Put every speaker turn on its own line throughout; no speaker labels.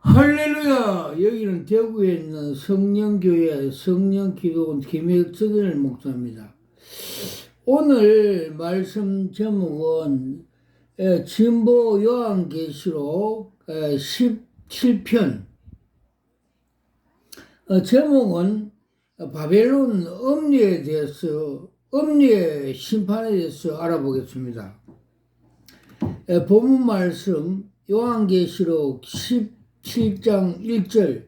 할렐루야! 여기는 대구에 있는 성령교회 성령기도원 김혁석일 목사입니다. 오늘 말씀 제목은 진보 요한계시록 17편. 제목은 바벨론 음리에 대해서, 음리의 심판에 대해서 알아보겠습니다. 본문 말씀 요한계시록 17장 1절,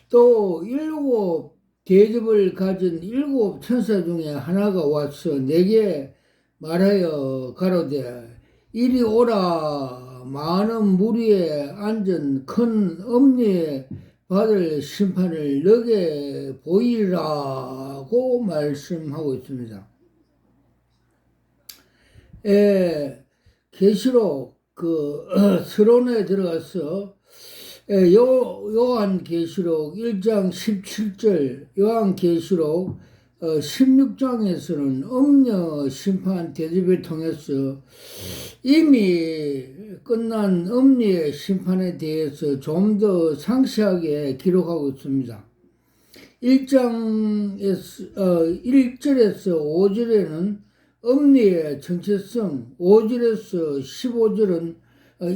또 일곱 대접을 가진 일곱 천사 중에 하나가 와서 내게 말하여 가로되 이리 오라. 많은 무리에 앉은 큰 엄리에 받을 심판을 너게 보이라고 말씀하고 있습니다. 계시록 서론에 들어가서 요한계시록 1장 17절, 요한계시록 16장에서는 음녀 심판 대접을 통해서 이미 끝난 음리의 심판에 대해서 좀 더 상세하게 기록하고 있습니다. 1절에서 5절에는 음리의 정체성, 5절에서 15절은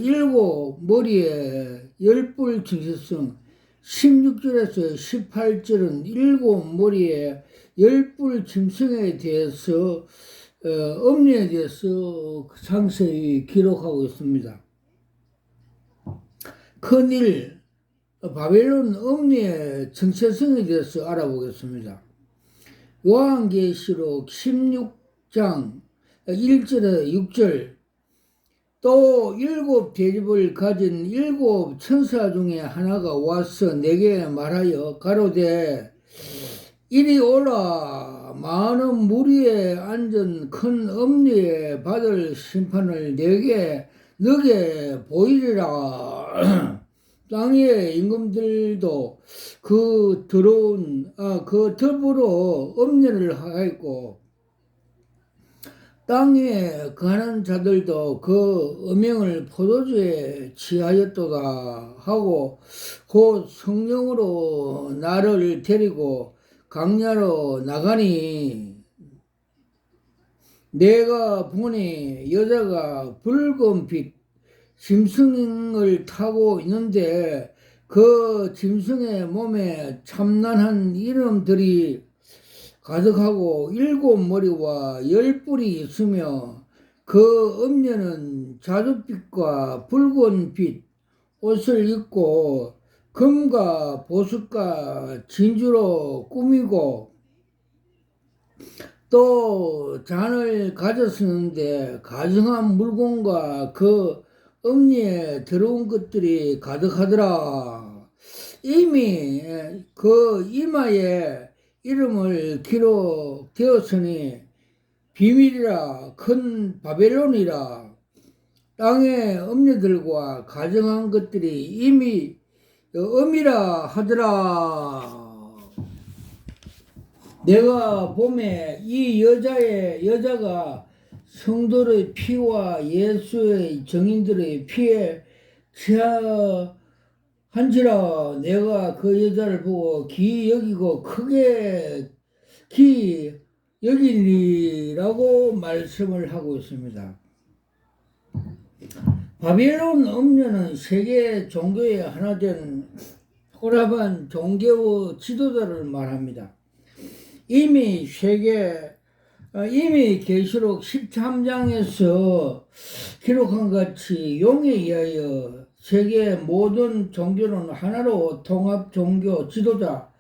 일곱 머리에 열불 정체성, 16절에서 18절은 일곱 머리에 열불 짐승에 대해서 음리에 대해서 상세히 기록하고 있습니다. 큰일, 바벨론 음리의 정체성에 대해서 알아보겠습니다. 요한계시록 16장 1절에 6절, 또 일곱 대접을 가진 일곱 천사 중에 하나가 와서 내게 말하여 가로되 이리 오라. 많은 무리에 앉은 큰 엄리에 받을 심판을 너게 보이리라. 땅의 임금들도 그 더불어 엄례를 하였고 땅에 가는 자들도 그 음행을 포도주에 취하였도다 하고 곧 성령으로 나를 데리고 강야로 나가니 내가 보니 여자가 붉은 빛 짐승을 타고 있는데 그 짐승의 몸에 참난한 이름들이 가득하고 일곱 머리와 열 뿔이 있으며 그 음녀는 자줏빛과 붉은 빛 옷을 입고 금과 보석과 진주로 꾸미고 또 잔을 가졌었는데 가증한 물건과 그 음리에 들어온 것들이 가득하더라. 이미 그 이마에 이름을 기록되었으니 비밀이라 큰 바벨론이라. 땅의 음녀들과 가정한 것들이 이미 음이라 하더라. 내가 보매 이 여자가 성도의 피와 예수의 증인들의 피에 취한지라. 내가 그 여자를 보고 기 여기고 크게 기 여기니라고 말씀을 하고 있습니다. 바벨론 음녀는 세계 종교의 하나 된 호랍한 종교 지도자를 말합니다. 이미 계시록 13장에서 기록한 같이 용에 의하여 세계 모든 종교는 하나로 통합 종교 지도자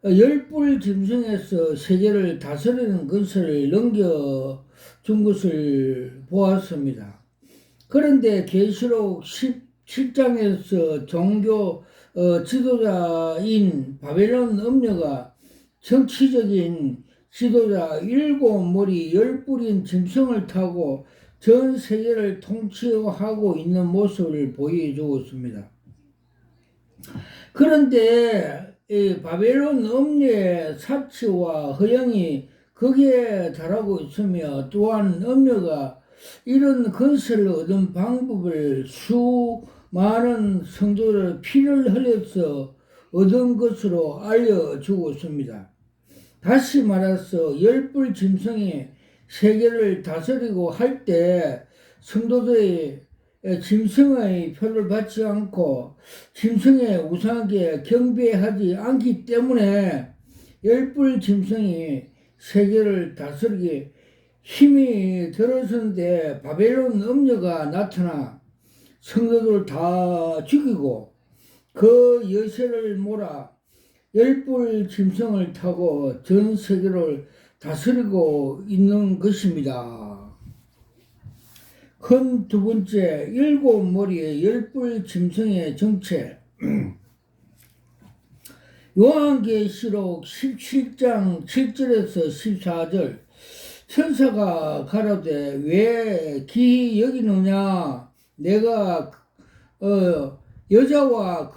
열불 짐승에서 세계를 다스리는 것을 넘겨준 것을 보았습니다. 그런데 계시록 17장에서 종교 지도자인 바벨론 음녀가 정치적인 지도자 일곱 머리 열 뿔인 짐승을 타고 전 세계를 통치하고 있는 모습을 보여주고 있습니다. 그런데 이 바벨론 음녀의 사치와 허영이 거기에 달하고 있으며 또한 음녀가 이런 건설을 얻은 방법을 많은 성도를 피를 흘려서 얻은 것으로 알려주고 있습니다. 다시 말해서 열불 짐승이 세계를 다스리고 할 때 성도들이 짐승의 표를 받지 않고 짐승의 우상에게 경배하지 않기 때문에 열불 짐승이 세계를 다스리기 힘이 들어서는데 바벨론 음녀가 나타나 성도들 다 죽이고 그 여세를 몰아 열불 짐승을 타고 전 세계를 다스리고 있는 것입니다. 큰 두 번째, 일곱 머리의 열불 짐승의 정체. 요한계시록 17장 7절에서 14절. 천사가 가로되 왜 기히 여기느냐? 내가 여자와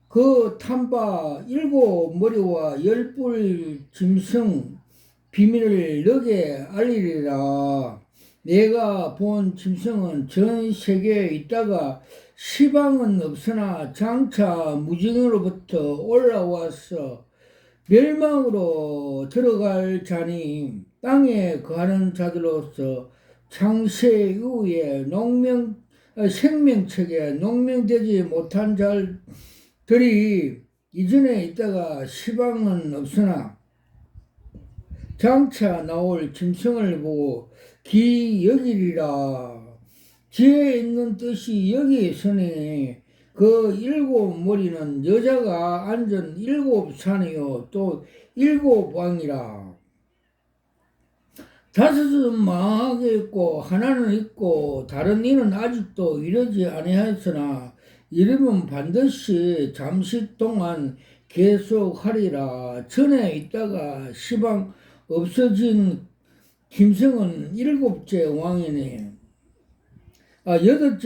그 탄바 일곱 머리와 열불 짐승 비밀을 너게 알리리라. 내가 본 짐승은 전 세계에 있다가 시방은 없으나 장차 무징으로부터 올라와서 멸망으로 들어갈 자니 땅에 거하는 자들로서 창세 이후에 생명책에 농명되지 못한 자들이 이전에 있다가 시방은 없으나 장차 나올 짐승을 보고 기 여기리라. 지혜 있는 뜻이 여기 있으니 그 일곱 머리는 여자가 앉은 일곱 산이요 또 일곱 왕이라. 다섯은 망하게 있고 하나는 있고 다른 이는 아직도 이르지 아니하였으나 이름은 반드시 잠시 동안 계속하리라. 전에 있다가 시방 없어진 김성은 여덟째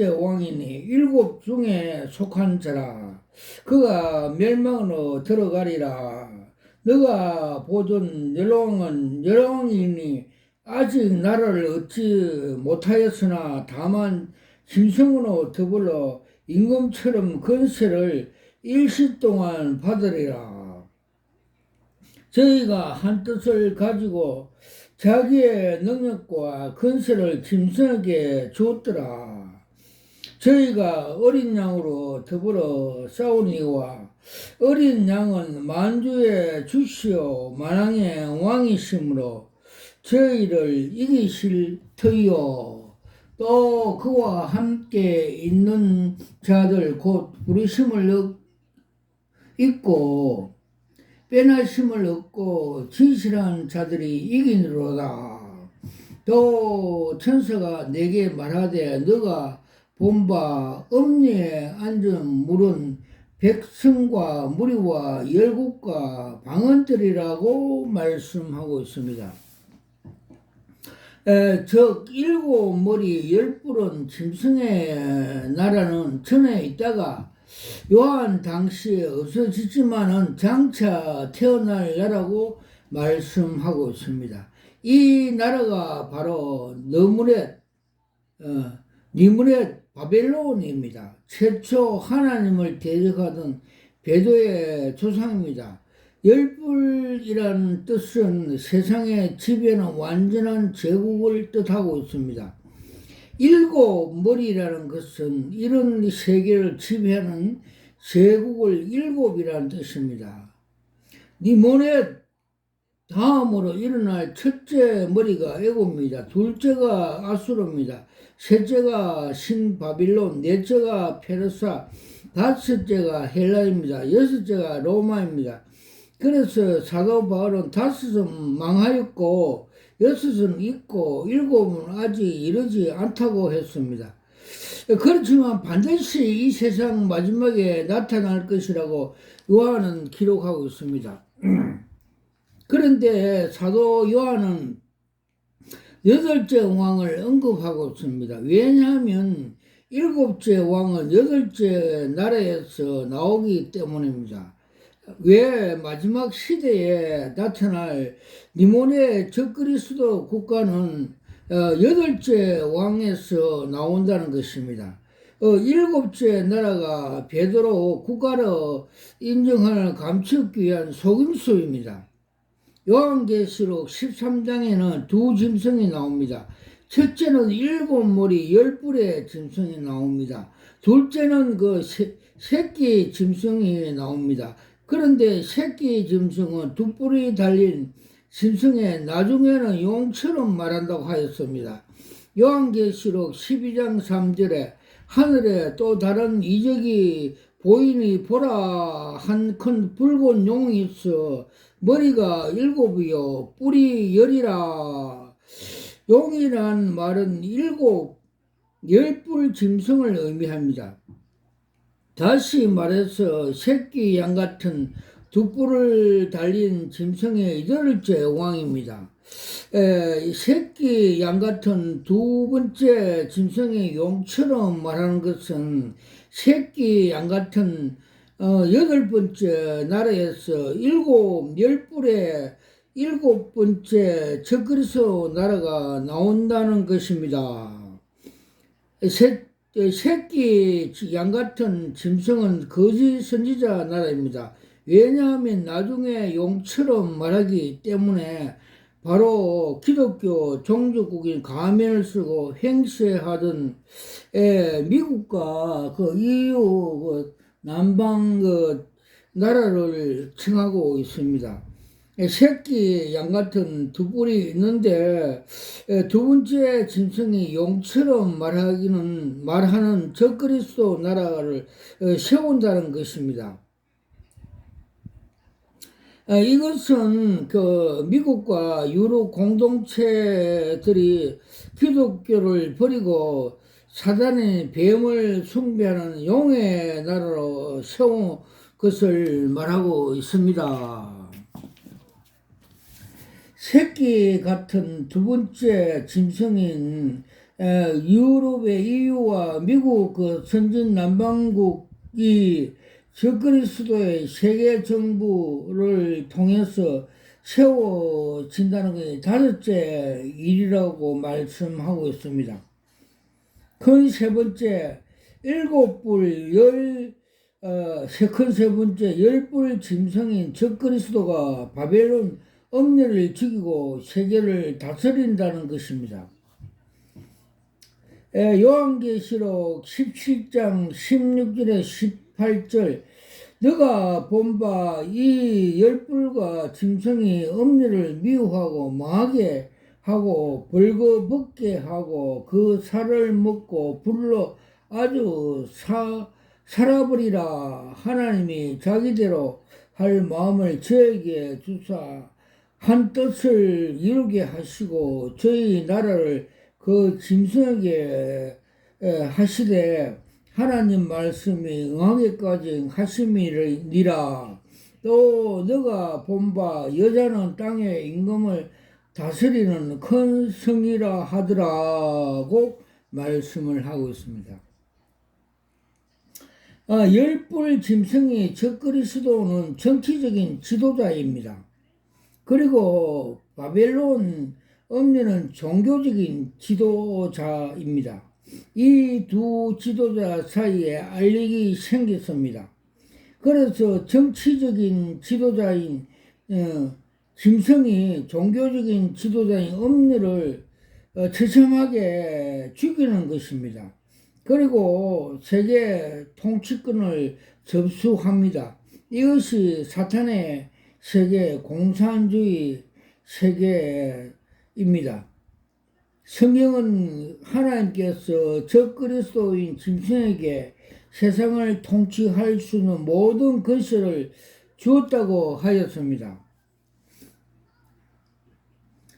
왕이니 일곱 중에 속한 자라. 그가 멸망으로 들어가리라. 너가 보던 열왕은 열왕이니 아직 나라를 얻지 못하였으나 다만 김성으로 더불어 임금처럼 권세를 일시 동안 받으리라. 저희가 한 뜻을 가지고 자기의 능력과 권세를 짐승에게 주었더라. 저희가 어린 양으로 더불어 싸우니와 어린 양은 만주의 주시오 만왕의 왕이시므로 저희를 이기실 터이요. 또 그와 함께 있는 자들 곧 부르심을 잊고 빼나심을 얻고 진실한 자들이 이기느로다. 또 천사가 내게 말하되 너가 본 바 엄리에 앉은 물은 백성과 무리와 열국과 방언들이라고 말씀하고 있습니다. 즉 일곱 머리 열뿔은 짐승의 나라는 전에 있다가 요한 당시에 없어지지만은 장차 태어날 나라고 말씀하고 있습니다. 이 나라가 바로 니무렛 바벨론입니다. 최초 하나님을 대적하던 배도의 조상입니다. 열불이라는 뜻은 세상에 지배하는 완전한 제국을 뜻하고 있습니다. 일곱 머리라는 것은 이런 세계를 지배하는 제국을 일곱이라는 뜻입니다. 니모넷 다음으로 일어날 첫째 머리가 애굽입니다. 둘째가 아수르입니다. 셋째가 신바빌론, 넷째가 페르사, 다섯째가 헬라입니다. 여섯째가 로마입니다. 그래서 사도 바울은 다섯은 망하였고 여섯은 있고 일곱은 아직 이르지 않다고 했습니다. 그렇지만 반드시 이 세상 마지막에 나타날 것이라고 요한은 기록하고 있습니다. 그런데 사도 요한은 여덟째 왕을 언급하고 있습니다. 왜냐하면 일곱째 왕은 여덟째 나라에서 나오기 때문입니다. 왜 마지막 시대에 나타날 니몬의 적그리스도 국가는 여덟째 왕에서 나온다는 것입니다. 일곱째 나라가 베드로 국가로 인정하는 감추기 위한 속임수입니다. 요한계시록 13장에는 두 짐승이 나옵니다. 첫째는 7머리 10뿔의 짐승이 나옵니다. 둘째는 그 새끼 짐승이 나옵니다. 그런데 새끼 짐승은 두 뿔이 달린 짐승에 나중에는 용처럼 말한다고 하였습니다. 요한계시록 12장 3절에 하늘에 또 다른 이적이 보이니 보라, 한 큰 붉은 용이 있어 머리가 7이요 뿔이 10이라. 용이란 말은 10뿔 짐승을 의미합니다. 다시 말해서 새끼 양 같은 두 뿔을 달린 짐승의 8째 왕입니다. 새끼 양 같은 두 번째 짐승의 용처럼 말하는 것은 새끼 양 같은 8번째 나라에서 10뿔의 7번째 적그리스도 나라가 나온다는 것입니다. 새끼 양 같은 짐승은 거짓 선지자 나라입니다. 왜냐하면 나중에 용처럼 말하기 때문에 바로 기독교 종주국인 가면을 쓰고 행세하던 미국과 그 EU 남방 나라를 칭하고 있습니다. 새끼 양 같은 두 뿔이 있는데 두 번째 짐승이 용처럼 말하는 적그리스도 나라를 세운다는 것입니다. 이것은 그 미국과 유럽 공동체들이 기독교를 버리고 사단의 뱀을 숭배하는 용의 나라로 세운 것을 말하고 있습니다. 새끼 같은 두 번째 짐승인 유럽의 EU와 미국 그 선진 남방국이 적그리스도의 세계 정부를 통해서 세워진다는 것이 5째 일이라고 말씀하고 있습니다. 큰 세 번째 7뿔 큰 세 번째 10뿔 짐승인 적그리스도가 바벨론 엄녀를 죽이고 세계를 다스린다는 것입니다. 요한계시록 17장 16절에 18절 너가 본 바 이 10뿔과 짐승이 엄녀를 미워하고 망하게 하고 벌거벗게 하고 그 살을 먹고 불로 아주 살아버리라. 하나님이 자기대로 할 마음을 저에게 주사 한 뜻을 이루게 하시고 저희 나라를 그 짐승에게 하시되 하나님 말씀이 응하게까지 하심이니라. 또 너가 본 바 여자는 땅의 임금을 다스리는 큰 성이라 하더라고 말씀을 하고 있습니다. 10뿔 짐승이 적그리스도는 정치적인 지도자입니다. 그리고 바벨론 엄녀는 종교적인 지도자입니다. 이 두 지도자 사이에 알력이 생겼습니다. 그래서 정치적인 지도자인 짐승이 종교적인 지도자인 엄녀를 처참하게 죽이는 것입니다. 그리고 세계 통치권을 접수합니다. 이것이 사탄의 세계 공산주의 세계입니다. 성경은 하나님께서 적그리스도인 짐승에게 세상을 통치할 수 있는 모든 권세를 주었다고 하였습니다.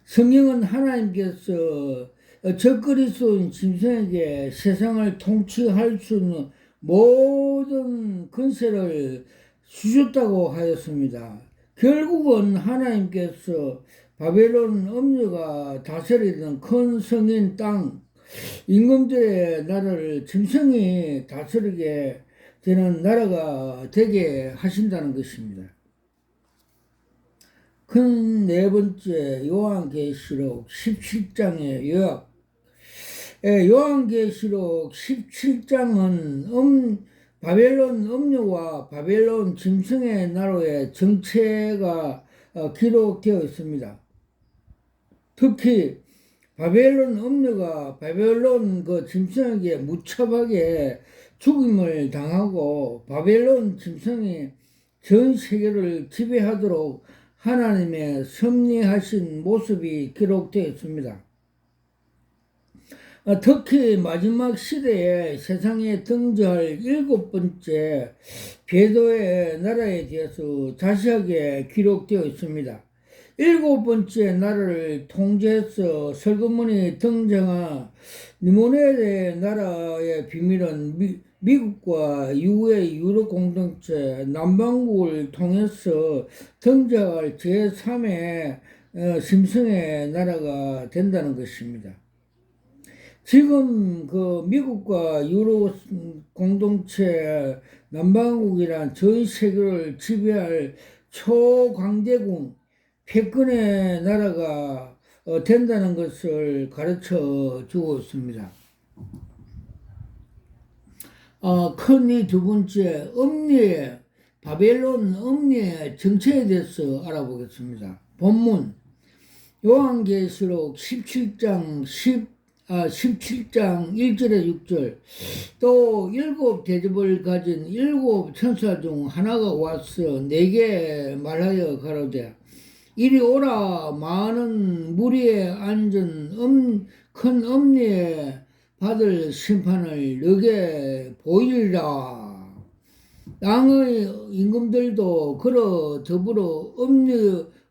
성경은 하나님께서 적그리스도인 짐승에게 세상을 통치할 수 있는 모든 권세를 주셨다고 하였습니다. 결국은 하나님께서 바벨론 엄녀가 다스리던 큰 성인 땅 임금들의 나라를 짐승이 다스리게 되는 나라가 되게 하신다는 것입니다. 큰 네 번째 요한계시록 17장의 요약. 요한계시록 17장은 바벨론 음녀와 바벨론 짐승의 나라의 정체가 기록되어 있습니다. 특히 바벨론 음녀가 바벨론 그 짐승에게 무차하게 죽임을 당하고 바벨론 짐승이 전 세계를 지배하도록 하나님의 섭리하신 모습이 기록되어 있습니다. 특히 마지막 시대에 세상에 등장할 7번째 궤도의 나라에 대해서 자세하게 기록되어 있습니다. 7번째 나라를 통제해서 설교문이 등장한 니모네의 나라의 비밀은 미국과 이후의 유럽 공동체 남반국을 통해서 등장할 제3의 심성의 나라가 된다는 것입니다. 지금 그 미국과 유럽 공동체 남반국이란 전 세계를 지배할 초강대국 패권의 나라가 된다는 것을 가르쳐 주고 있습니다. 큰 이 두 번째 바벨론 음리의 정체에 대해서 알아보겠습니다. 본문 요한계시록 17장 1절에 6절. 또 7 대접을 가진 7 천사 중 하나가 와서 내게 말하여 가로되 이리 오라. 많은 무리에 앉은 큰 엄리에 받을 심판을 너게 보이리라. 땅의 임금들도 그러 더불어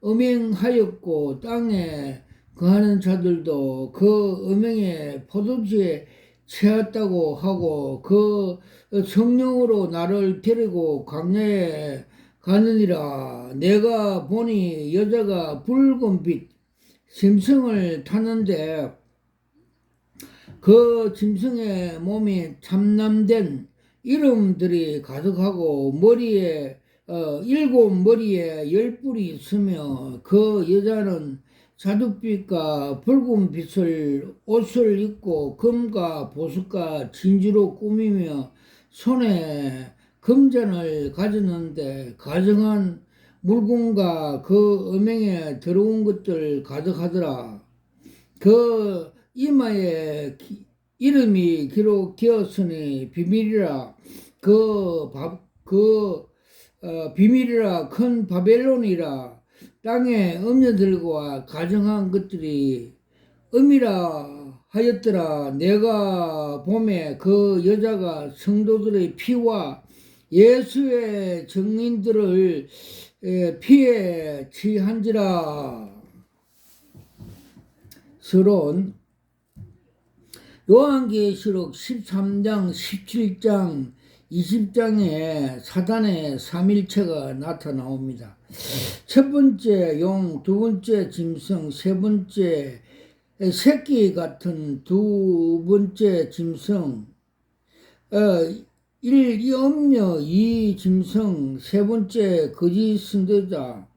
음행하였고 땅에 거하는 자들도 그 음행의 포도주에 채웠다고 하고 그 성령으로 나를 데리고 광야에 가느니라. 내가 보니 여자가 붉은 빛 짐승을 탔는데 그 짐승의 몸이 참남된 이름들이 가득하고 머리에 7 머리에 10뿔이 있으며 그 여자는 자줏빛과 붉은 빛을 옷을 입고 금과 보석과 진주로 꾸미며 손에 금잔을 가졌는데 가정한 물건과 그 음행에 더러운 것들 가득하더라. 그 이마에 이름이 기록되었으니 비밀이라. 비밀이라 큰 바벨론이라. 땅의 음녀들과 가정한 것들이 음이라 하였더라. 내가 봄에 그 여자가 성도들의 피와 예수의 증인들을 피에 취한지라. 서론 요한계시록 13장, 17장, 20장에 사단의 삼일체가 나타나옵니다. 첫 번째 용, 두 번째 짐승, 세 번째 새끼 같은 두 번째 짐승, 이 음녀, 이 짐승, 세 번째 거짓 선지자,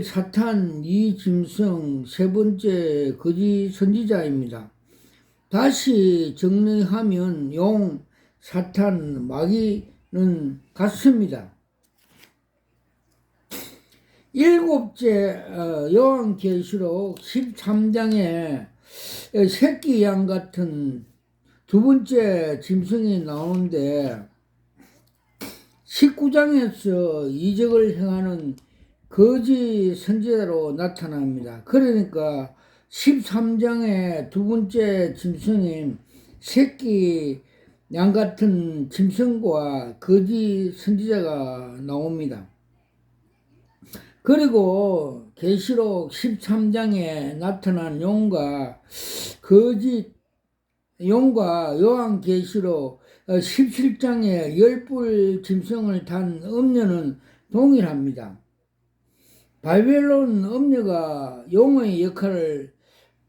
사탄, 이 짐승, 세 번째 거짓 선지자입니다. 다시 정리하면 용, 사탄, 마귀는 같습니다. 7째 요한계시록 13장에 새끼 양 같은 두 번째 짐승이 나오는데 19장에서 이적을 행하는 거짓 선지자로 나타납니다. 그러니까 13장의 두 번째 짐승인 새끼 양 같은 짐승과 거짓 선지자가 나옵니다. 그리고 계시록 13장에 나타난 용과 요한계시록 17장의 10뿔 짐승을 탄 음녀는 동일합니다. 바벨론 음녀가 용의 역할을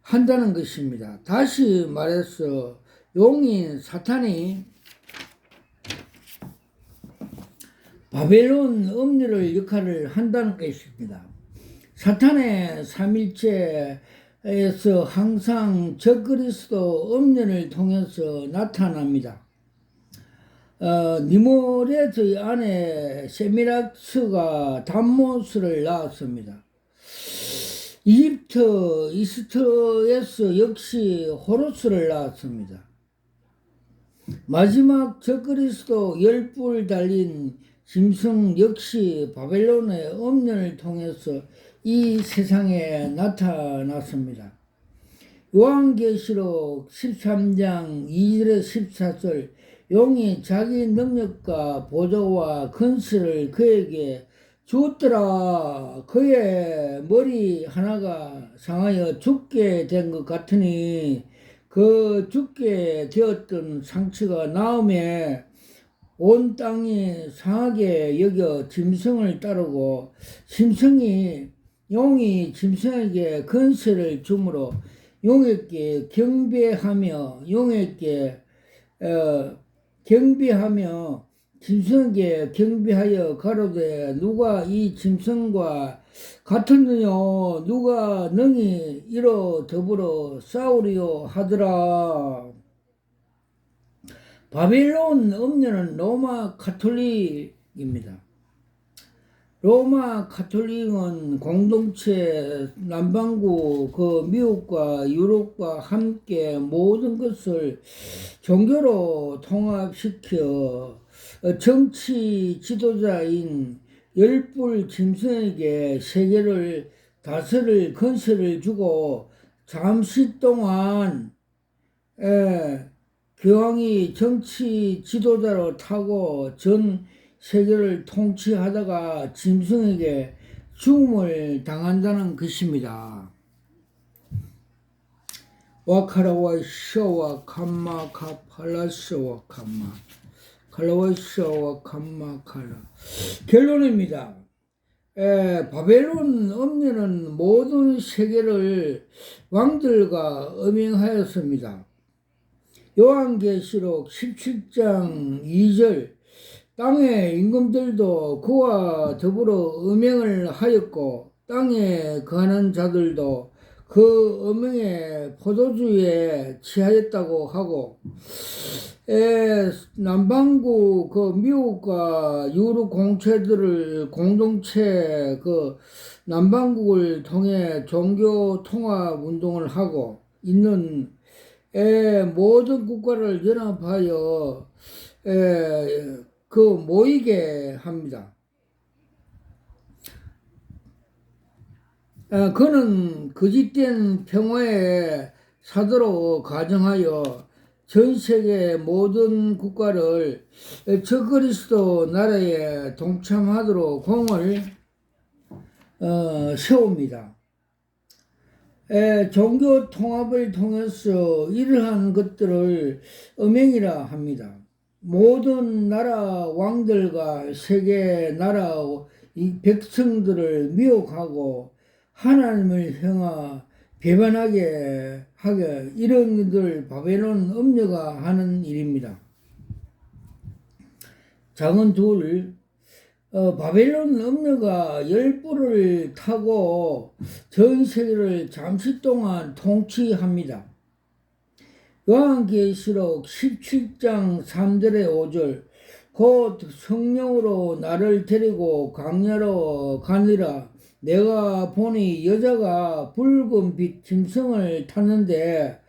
한다는 것입니다. 다시 말해서 용인 사탄이 바벨론 음녀의 역할을 한다는 것입니다. 사탄의 삼일체에서 항상 적그리스도 음녀를 통해서 나타납니다. 니모레의 아내 세미락스가 담모스를 낳았습니다. 이스트에서 역시 호루스를 낳았습니다. 마지막 적그리스도 열불 달린 짐승 역시 바벨론의 음녀를 통해서 이 세상에 나타났습니다. 요한계시록 13장 2절에 14절 용이 자기 능력과 보좌와 권세를 그에게 주었더라. 그의 머리 하나가 상하여 죽게 된 것 같으니 그 죽게 되었던 상처가 나음에 온 땅이 상하게 여겨 짐승을 따르고 용이 짐승에게 권세를 주므로 용에게 경배하며 짐승에게 경배하여 가로되 누가 이 짐승과 같으느냐 누가 능히 이로 더불어 싸우리요 하더라. 바벨론 음녀는 로마 가톨릭입니다. 로마 가톨릭은 공동체 남반구 미국과 유럽과 함께 모든 것을 종교로 통합시켜 정치 지도자인 열불 짐승에게 세계를 다스릴 권세를 주고 잠시 동안 교황이 정치 지도자로 타고 전 세계를 통치하다가 짐승에게 죽음을 당한다는 것입니다. 와카라와 셔와 캄마 카팔라스와 캄마 칼라와시와 캄마 칼라. 결론입니다. 바벨론 음녀는 모든 세계를 왕들과 음행하였습니다. 요한계시록 17장 2절 땅의 임금들도 그와 더불어 음행을 하였고 땅에 거하는 자들도 그 음행의 포도주에 취하였다고 하고 남반구 미국과 유럽 공동체 남반국을 통해 종교 통합 운동을 하고 있는 모든 국가를 연합하여 모이게 합니다. 그는 거짓된 평화의 사도로 가정하여 전 세계 모든 국가를 적그리스도 나라에 동참하도록 공을 세웁니다. 종교 통합을 통해서 이러한 것들을 음행이라 합니다. 모든 나라 왕들과 세계 나라 이 백성들을 미혹하고 하나님을 향하 배반하게 하게 이런 일들 바벨론 음녀가 하는 일입니다. 장은 둘, 바벨론 음녀가 열불을 타고 전 세계를 잠시 동안 통치합니다. 요한계시록 17장 3절에 5절 곧 성령으로 나를 데리고 광야로 가니라. 내가 보니 여자가 붉은 빛 짐승을 탔는데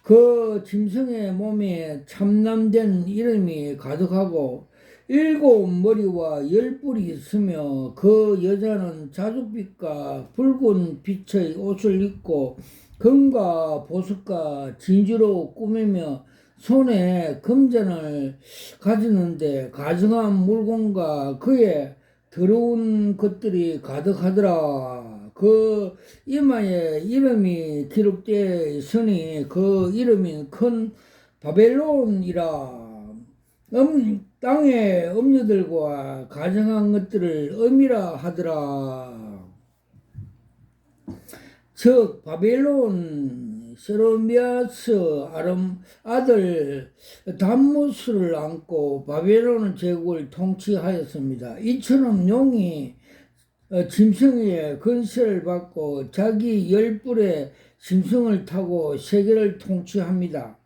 그 짐승의 몸에 참남된 이름이 가득하고 7 머리와 10뿔이 있으며 그 여자는 자줏빛과 붉은 빛의 옷을 입고 금과 보석과 진주로 꾸미며 손에 금잔을 가지는데 가증한 물건과 그의 더러운 것들이 가득하더라. 그 이마에 이름이 기록되어 있으니 그 이름이 큰 바벨론이라. 땅의 음녀들과 가증한 것들을 음이라 하더라. 즉 바벨론 세로미아스 아들 담무스를 안고 바벨론 제국을 통치하였습니다. 이처럼 용이 짐승의 건세를 받고 자기 열불의 짐승을 타고 세계를 통치합니다.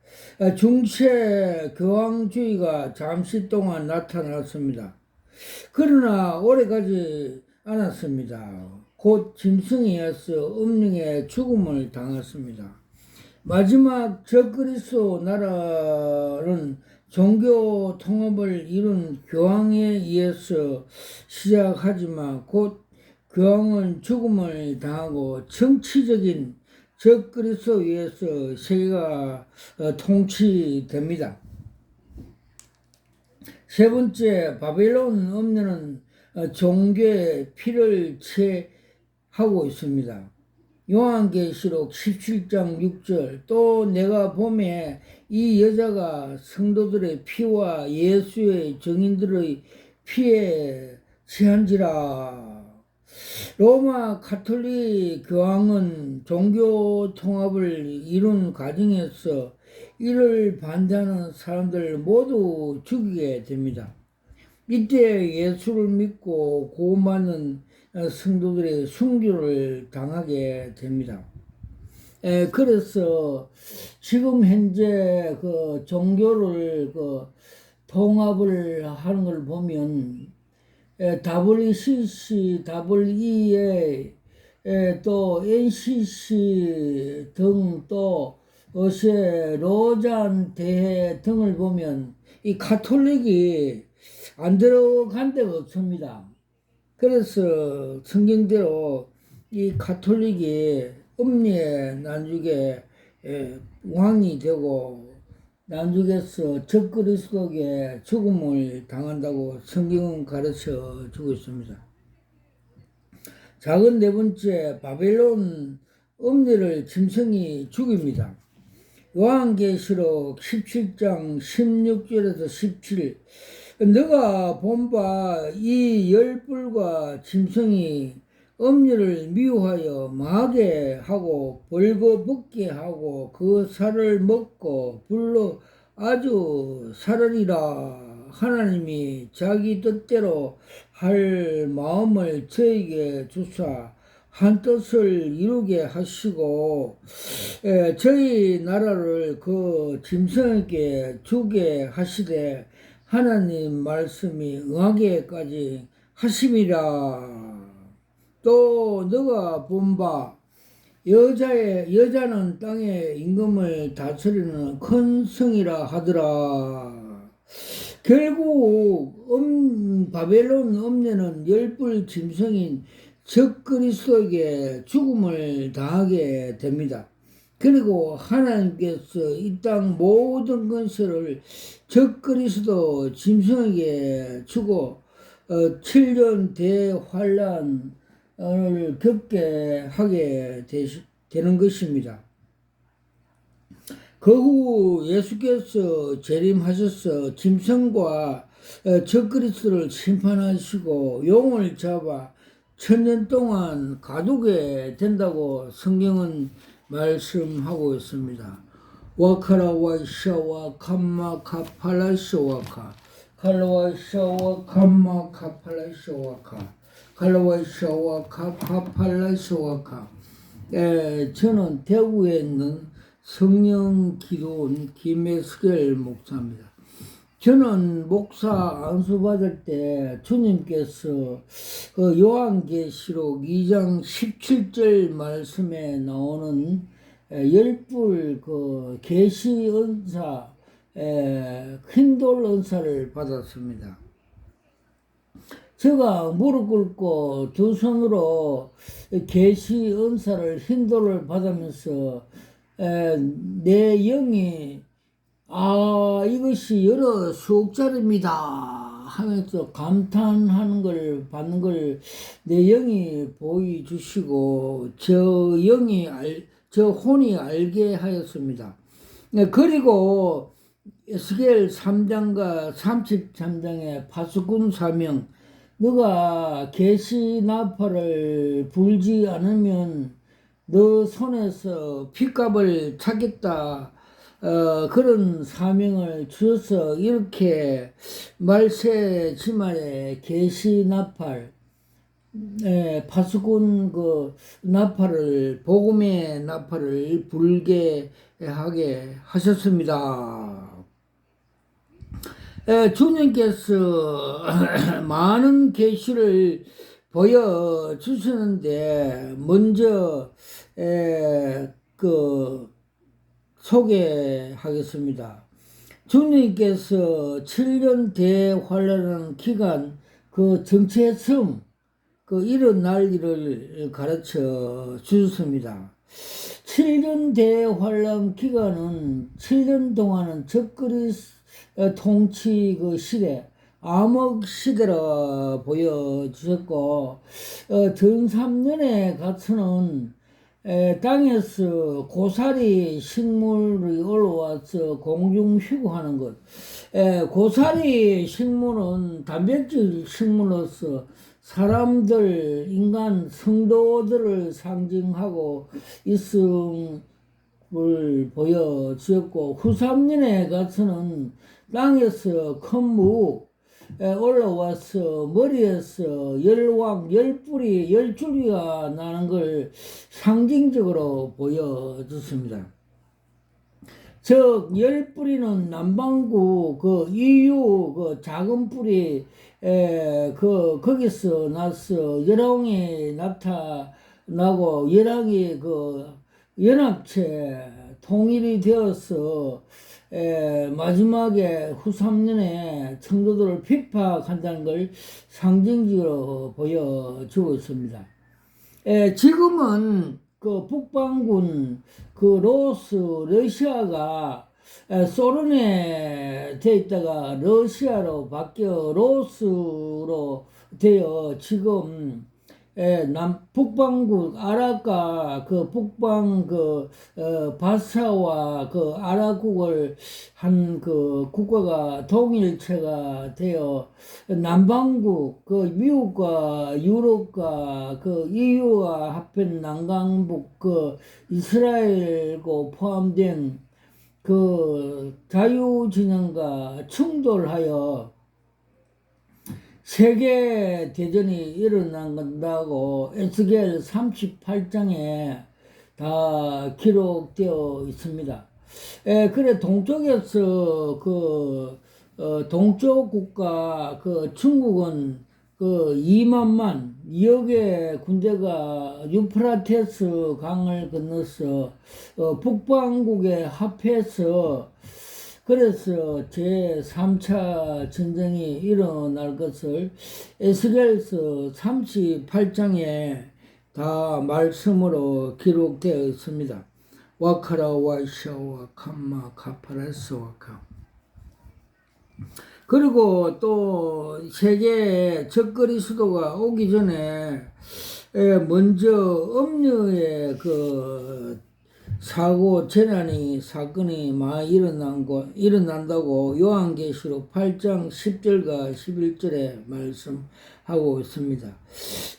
중세 교황주의가 잠시 동안 나타났습니다. 그러나 오래가지 않았습니다. 곧 짐승에 의해서 음령의 죽음을 당했습니다. 마지막 적그리스도 나라는 종교 통합을 이룬 교황에 의해서 시작하지만 곧 교황은 죽음을 당하고 정치적인 적그리스도에 의해서 세계가 통치됩니다. 세 번째, 바벨론 음녀는 종교의 피를 취하고 있습니다. 요한계시록 17장 6절, 또 내가 보매 이 여자가 성도들의 피와 예수의 증인들의 피에 취한지라. 로마 가톨릭 교황은 종교 통합을 이룬 과정에서 이를 반대하는 사람들 모두 죽이게 됩니다. 이때 예수를 믿고 구원받는 성도들의 순교를 당하게 됩니다. 그래서 지금 현재 그 종교를 통합을 하는 걸 보면 WCC, WEA, 또 NCC 등 또 어제 로잔 대회 등을 보면 이 가톨릭이 안 들어간 데가 없습니다. 그래서 성경대로 이 가톨릭이 음리에 난죽에 왕이 되고 난죽에서 적그리스도에게 죽음을 당한다고 성경은 가르쳐 주고 있습니다. 작은 네 번째, 바벨론 음리를 짐승이 죽입니다. 요한계시록 17장 16절에서 17, 너가 본 바 이 열불과 짐승이 음녀를 미워하여 마게 하고 벌거벗게 하고 그 살을 먹고 불로 아주 살으리라. 하나님이 자기 뜻대로 할 마음을 저에게 주사 한 뜻을 이루게 하시고 저희 나라를 그 짐승에게 주게 하시되 하나님 말씀이 응하게까지 하심이라. 또 너가 본 바 여자는 땅의 임금을 다스리는 큰 성이라 하더라. 결국 바벨론 음녀는 열불 짐승인 적그리스도에게 죽음을 당하게 됩니다. 그리고 하나님께서 이 땅 모든 건설을 적그리스도 짐승에게 주고 7년 대환란을 겪게 하게 되는 것입니다. 그 후 예수께서 재림하셔서 짐승과 적그리스도를 심판하시고 용을 잡아 1000년 동안 가두게 된다고 성경은 말씀하고 있습니다. 와카라 와이샤와 캄마 카팔라쇼와카 칼라와이샤와 캄마 카팔라쇼와카 칼라와이샤와 카팔라쇼와카. 저는 대구에 있는 성령 기도원 김혜숙엘 목사입니다. 저는 목사 안수 받을 때 주님께서 요한계시록 2장 17절 말씀에 나오는 열불 계시 은사, 흰돌 은사를 받았습니다. 제가 무릎 꿇고 두 손으로 계시 은사를 흰돌을 받으면서 내 영이 이것이 여러 수억짜리입니다 하면서 감탄하는 걸 받는 걸 내 영이 보여주시고 저 혼이 알게 하였습니다. 그리고 에스겔 3장과 33장의 파수꾼 사명, 너가 계시 나팔을 불지 않으면 너 손에서 핏값을 찾겠다. 그런 사명을 주셔서 이렇게 말세 지말에 계시 나팔, 파수꾼 그 나팔을 복음의 나팔을 불게 하게 하셨습니다. 주님께서 많은 계시를 보여 주시는데 먼저 그 소개하겠습니다. 주님께서 7년 대환란하는 기간 그 정체성 그 일어날 일을 가르쳐 주셨습니다. 7년 대환란 기간은 7년 동안은 적그리 통치 그 시대, 암흑 시대라 보여주셨고, 전 3년에 가서는 땅에서 고사리 식물이 올라와서 공중 휴구하는 것. 고사리 식물은 단백질 식물로서 사람들, 인간, 성도들을 상징하고 있음을 보여주었고, 후 3년에 가서는 땅에서 큰 무, 올라와서 머리에서 열왕, 열뿌리, 열줄기가 나는 걸 상징적으로 보여줬습니다. 즉, 열뿌리는 남반구 그 이유 그 작은 뿌리 거기서 나서 열왕이 나타나고 열왕이 그 연합체 통일이 되어서 마지막에 후 3년에 청도들을 핍박한다는 걸 상징적으로 보여주고 있습니다. 지금은 그 북방군 그 러시아가 소련에 돼 있다가 러시아로 바뀌어 로스로 되어 지금 북방국 아랍과 그 북방 바사와 그 아랍국을 한 그 국가가 통일체가 되어 남반국 그 미국과 유럽과 그 EU와 합한 남강북 그 이스라엘고 포함된 그 자유진영과 충돌하여 세계 대전이 일어난다고 에스겔 38장에 다 기록되어 있습니다. 그래 동쪽에서 동쪽 국가 그 중국은 그 2만만 2억의 군대가 유프라테스 강을 건너서 북방국에 합해서 그래서 제3차 전쟁이 일어날 것을 에스겔서 38장에 다 말씀으로 기록되어 있습니다. 와카라 와샤와 캄마 카파라스 와카. 그리고 또 세계 적거리 수도가 오기 전에 먼저 음녀의 그 사고 재난이 사건이 많이 일어난다고 요한계시록 8장 10절과 11절에 말씀하고 있습니다.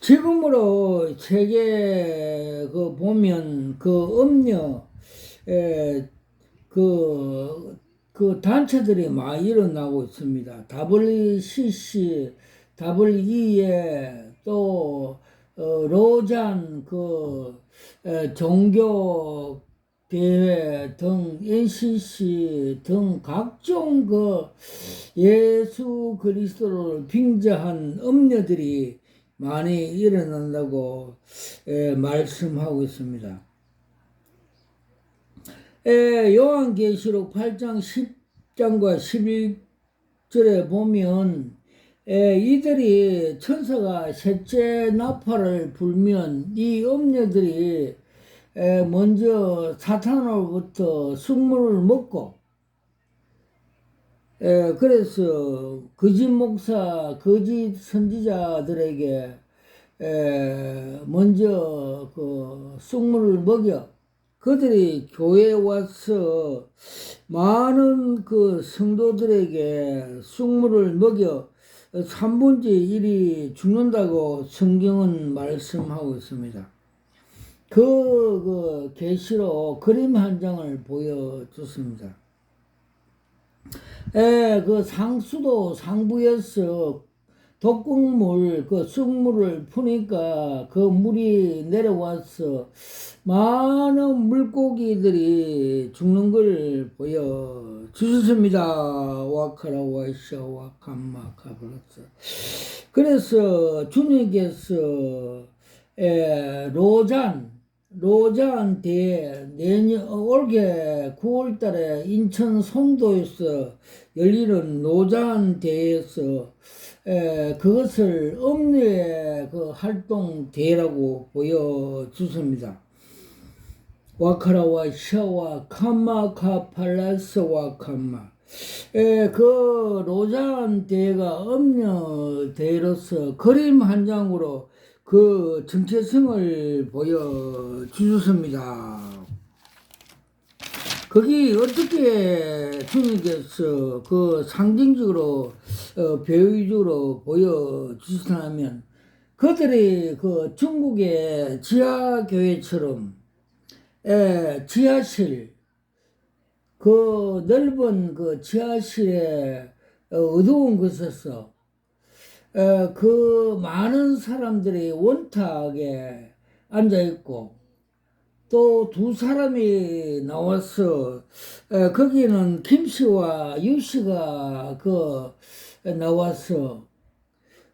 지금으로 세계 그 보면 그 음녀 그 단체들이 많이 일어나고 있습니다. WCC, WE에 또 로잔 종교 대회 등 NCC 등 각종 예수 그리스도를 빙자한 음녀들이 많이 일어난다고 말씀하고 있습니다. 요한계시록 8장 10장과 11절에 보면 이들이 천사가 셋째 나팔을 불면 이 음녀들이 먼저 사탄으로부터 숙물을 먹고 그래서 거짓 목사, 거짓 선지자들에게 먼저 그 숙물을 먹여 그들이 교회에 와서 많은 그 성도들에게 숙물을 먹여 3분의 1이 죽는다고 성경은 말씀하고 있습니다. 그 계시로 그림 한 장을 보여줬습니다. 그 상수도 상부에서 독극물 그 쑥물을 푸니까 그 물이 내려와서 많은 물고기들이 죽는 걸 보여 주셨습니다. 와카라 와이샤 와카마 카브라스. 그래서 주님께서 로잔 대회 내년 올해 9월달에 인천 송도에서 열리는 로잔 대회에서 그것을 음료의 그 활동 대회라고 보여주습니다. 와카라와 샤와 카마카 팔라스와 카마. 그 로잔 대회가 음료 대회로서 그림 한 장으로 그 정체성을 보여주셨습니다. 거기 어떻게 주님께서 그 상징적으로 비유적으로 보여주시냐면 그들이 그 중국의 지하교회처럼 지하실 그 넓은 그 지하실에 어두운 곳에서 그 많은 사람들이 원탁에 앉아있고 또 두 사람이 나와서 거기는 김씨와 유씨가 그 나와서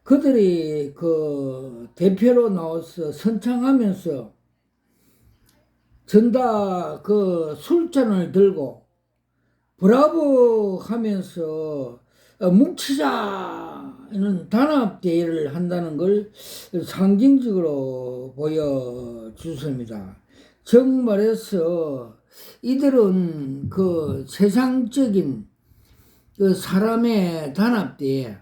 그들이 그 대표로 나와서 선창하면서 전다 그 술잔을 들고 브라보 하면서 뭉치자는 단합대회를 한다는 걸 상징적으로 보여주습니다. 정말해서 이들은 그 세상적인 그 사람의 단합대회,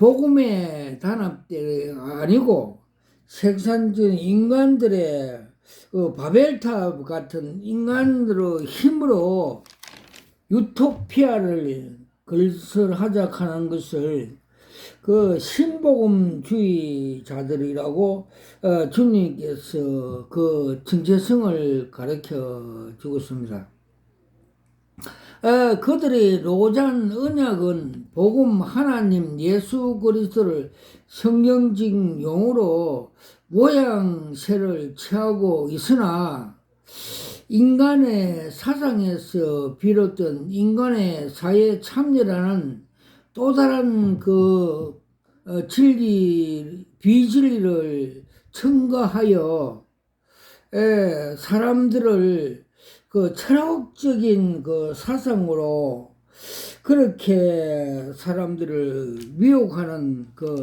복음의 단합대회가 아니고 생산적인 인간들의 그 바벨탑 같은 인간들의 힘으로 유토피아를 건설하자 하는 것을 그 신복음주의자들이라고 주님께서 그 정체성을 가르쳐 주었습니다. 그들의 로잔 언약은 복음 하나님 예수 그리스도를 성경적 용어로 모양새를 취하고 있으나 인간의 사상에서 비롯된 인간의 사회 참여라는 또 다른 그 비진리를 첨가하여 사람들을 그 철학적인 그 사상으로 그렇게 사람들을 미혹하는 그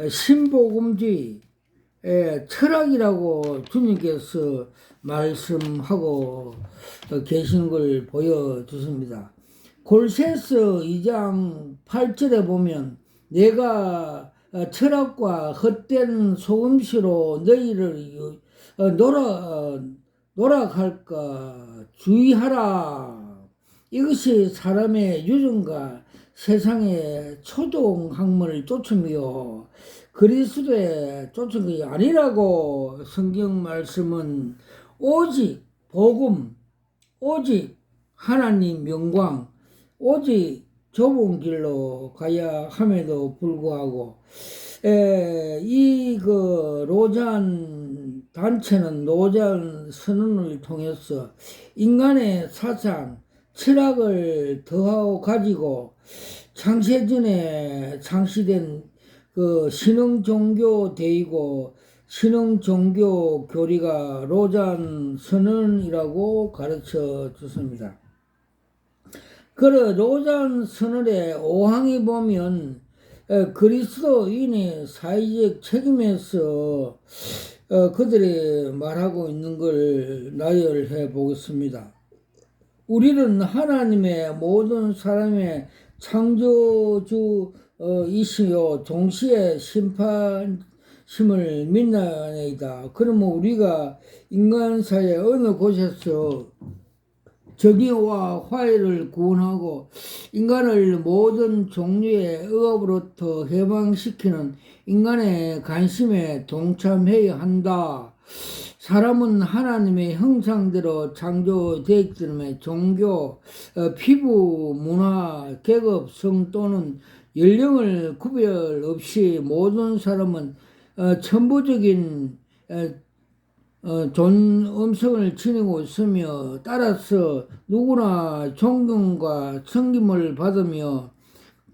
신복음주의 철학이라고 주님께서 말씀하고 계신 걸 보여주십니다. 골세서 2장 8절에 보면 내가 철학과 헛된 속음시로 너희를 놀아갈까 주의하라. 이것이 사람의 유전과 세상의 초동학문을 쫓음이요 그리스도의 쫓은 것이 아니라고 성경 말씀은 오직 복음, 오직 하나님 영광, 오직 좁은 길로 가야 함에도 불구하고 이 그 로잔 단체는 로잔 선언을 통해서 인간의 사상, 철학을 더하고 가지고 창세전에 창시된 그 신흥종교 대이고 신흥종교 교리가 로잔 선언이라고 가르쳐 줬습니다. 그 로잔 선언의 5항에 보면 그리스도인의 사회적 책임에서 그들이 말하고 있는 걸 나열해 보겠습니다. 우리는 하나님의 모든 사람의 창조주이시요 동시에 심판심을 믿나이다. 그러면 우리가 인간사회 어느 곳에서 정의와 화해를 구원하고 인간을 모든 종류의 억압으로부터 해방시키는 인간의 관심에 동참해야 한다. 사람은 하나님의 형상대로 창조되었기 때문에 종교, 피부, 문화, 계급, 성 또는 연령을 구별 없이 모든 사람은 천부적인 존엄성을 지니고 있으며 따라서 누구나 존경과 섬김을 받으며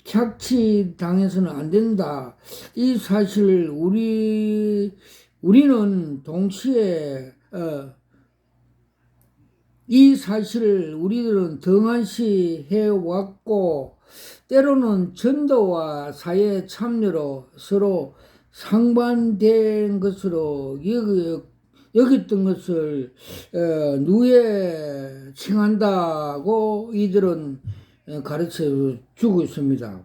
착취당해서는 안 된다. 이 사실을 우리는 동시에 이 사실을 우리들은 등한시 해왔고 때로는 전도와 사회 참여로 서로 상반된 것으로 여겼던 것을 누에 칭한다고 이들은 가르쳐 주고 있습니다.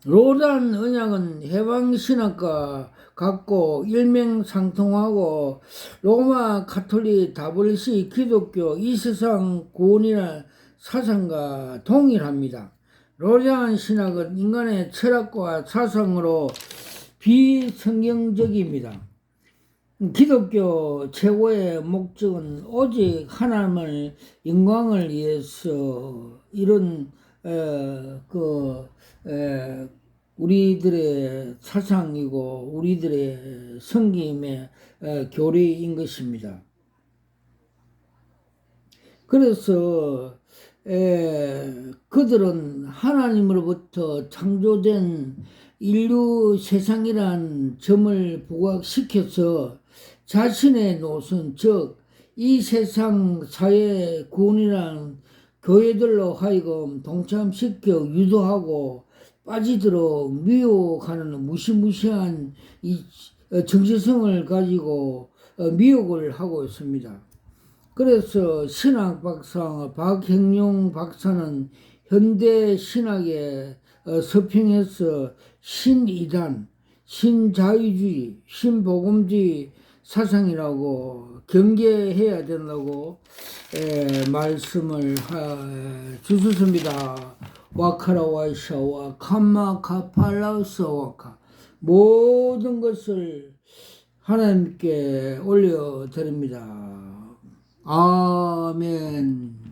로단 언약은 해방신학과 같고 일명상통하고 로마 가톨릭 다블시 기독교 이 세상 구원이라는 사상과 동일합니다. 로단 신학은 인간의 철학과 사상으로 비성경적입니다. 기독교 최고의 목적은 오직 하나님의 영광을 위해서 이런 우리들의 사상이고 우리들의 섬김의 교리인 것입니다. 그래서 그들은 하나님으로부터 창조된 인류 세상이란 점을 부각시켜서 자신의 노선, 즉 이 세상 사회 구원이란 교회들로 하여금 동참시켜 유도하고 빠지도록 미혹하는 무시무시한 이 정체성을 가지고 미혹을 하고 있습니다. 그래서 신학 박사 박형용 박사는 현대 신학에 서평해서 신이단, 신자유주의, 신복음주의 사상이라고 경계해야 된다고 말씀을 주셨습니다. 와카라와이샤와 카마카팔라우스와카 모든 것을 하나님께 올려드립니다. 아멘.